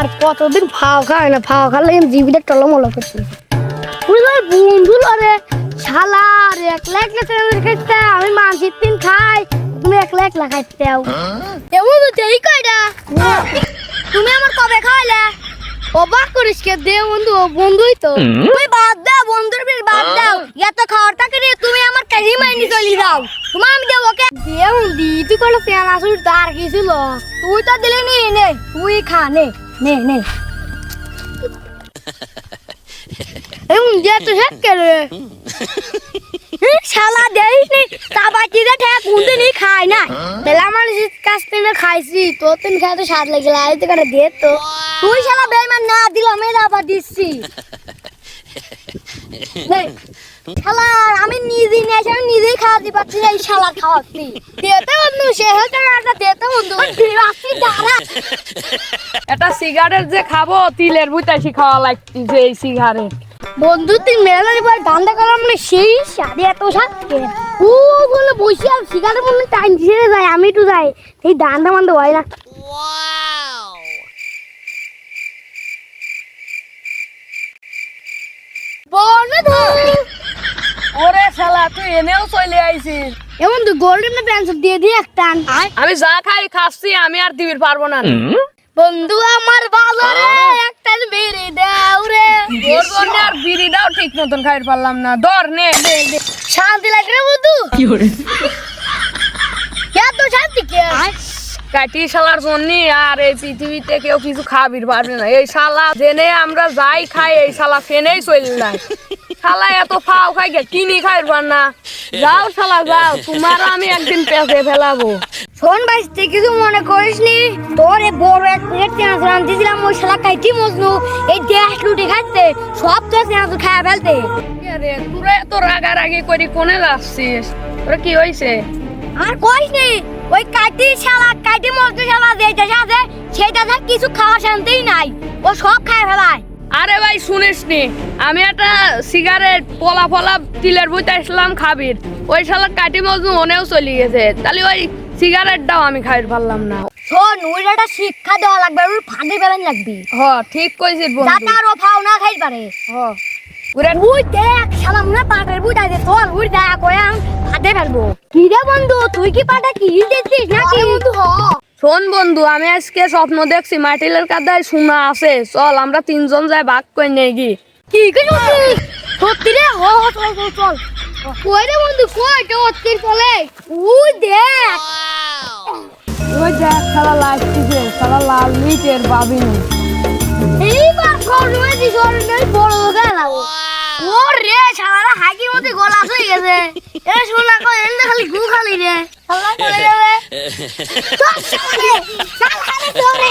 আর কতদিন ফাও খায় না, ফাও খালে জীবিটা টলমল করছে। বন্ধু লরে শালা রে, একলা একলা খাইতে আমি মাঝির দিন খাই, তুমি একলা একলা খাইতে এমন তো দেরি কয়টা। তুমি আমার কবে খাইলে? অবাক করিস কে দে বন্ধু, বন্ধুই তো। তুই বাদ দাও বন্ধুর বিল বাদ দাও, এত খাওয়ারটাকে নিয়ে তুমি আমার কাছে মাইনি চলে যাও। তোমার আমি দেবো কে দেও দি, তুই কোনো প্যান আসুন তার কিছু ল, তুই তো দিলে নি, নে তুই খা, নে নে নে এমন যে তো হেক করে শালা দেইস নি তা বাকি রে ঠেক কুনতে নি খায় না। বেলা মানুষের কাছ থেকে খাইছি, তো তিন খায় তো স্বাদ লাগলা, এই তো করে দে তো। তুই শালা বেঈমান না দিলাম, আমি আবার দিচ্ছি। শালা আমি নিজে নিয়ে আসি, আমি নিজেই খাওয়াতে পারছি না, এই শালা খাওয়াচ্ছি। দেতে বন্ধু, সে হচ্ছে একটা দেতে বন্ধু, আসছি দাঁড়া। এটা সিগারেট যে খাবো, তিলের বুতাসি খাওয়া লাগছে এই সিগারেট। বন্ধু তুই মেলা এবার ধান্দা করলাম না, সেই সাড়ে এত সাতকে ও বলে বসে আর সিগারেট মনে টাইম ছেড়ে যায়, আমি একটু যাই, এই ধান্দা মান্দা হয় না। ওরে শালা তুই এনেও চলে আইছিস। এমন তুই গোল্ডেন পেন্সিল দিয়ে দিয়ে একটা আমি যা খাই খাচ্ছি, আমি আর দিবির পারবো না। বন্ধু আমার ভালো রে, একটা বেড়ে দাও রে। তোর জন্য আর বিড়িটাও ঠিক মতন খাইতে পারলাম না। ধর নে দে দে। শান্তি লাগে রে বন্ধু, কি করে এত শান্তি কে? কাটি শালার জন্য আর এই পৃথিবীতে কেউ কিছু খাবির পারবে না। এই শালা জেনে আমরা যাই খাই, এই শালা ফেনেই চলে যায়। শালা এত ফাও খাই গে, কিনি খাইর পার না। যাও শালা যাও, তোমারও আমি একদিন পেঁচে ফেলাবো। শোন ভাই, তুই কিছু মনে করিস নি, তোর এই বড় এক প্লেট চেঁচ রান্ধিছিলাম, ওই শালা কাইটি মজনু এই দেশ লুটি খাইতে, সব তো চেঁচ খায় ফেলতে। রে তোরা এত রাগারাগি করি কোনে যাচ্ছিস? তোরা কি হয়েছে? আর কইস নি, ওই কাইটি শালা কাইটি মজনু শালা যেটা আছে সেটা কিছু খাওয়া শান্তিই নাই, ও সব খায় ফেলায়। আরে ভাই শুনিস নি, আমি একটা সিগারেট পলা পলা তিলের বইতে আসলাম খাবির, ওই শালা কাটি মজনু মনেও চলে গেছে, তাহলে ওই সিগারেটটাও আমি খাইতে পারলাম না। শোন, ওই একটা শিক্ষা দেওয়া লাগবে, ওর ফাঁদে বেলান লাগবে। হ ঠিক কইছিস যাতে বন্ধু। আর ও ফাও না খাইতে পারে। হ ওরে উই দেখ শালা মনে পাটের বুট আইছে, চল উই দেখা কয়াম ফাঁদে ফেলবো। কি রে বন্ধু, তুই কি পাটা কি দেখছিস নাকি? বন্ধু হ শোন বন্ধু, আমি আজকে স্বপ্ন দেখছি মাটিলের কাদায় সোনা আছে, চল আমরা তিনজন যাই ভাগ করে নিয়ে গি। কি কইছিস? সত্যি রে? হ হ চল চল চল। কই রে বন্ধু, কই তো অতির চলে? উই দেখ ওই দেখ শালা লাগতেছে, শালা লাল মিটের বাবিনি। এইবার কোন হয়েছি সরনে বড় গেল। ওরে শালা হাগির মধ্যে গলা হয়ে গেছে। এ শোনা কই এন্ড খালি গু খালি রে। শালা চলে যাবে। চল শালা রে, শালা রে চলে।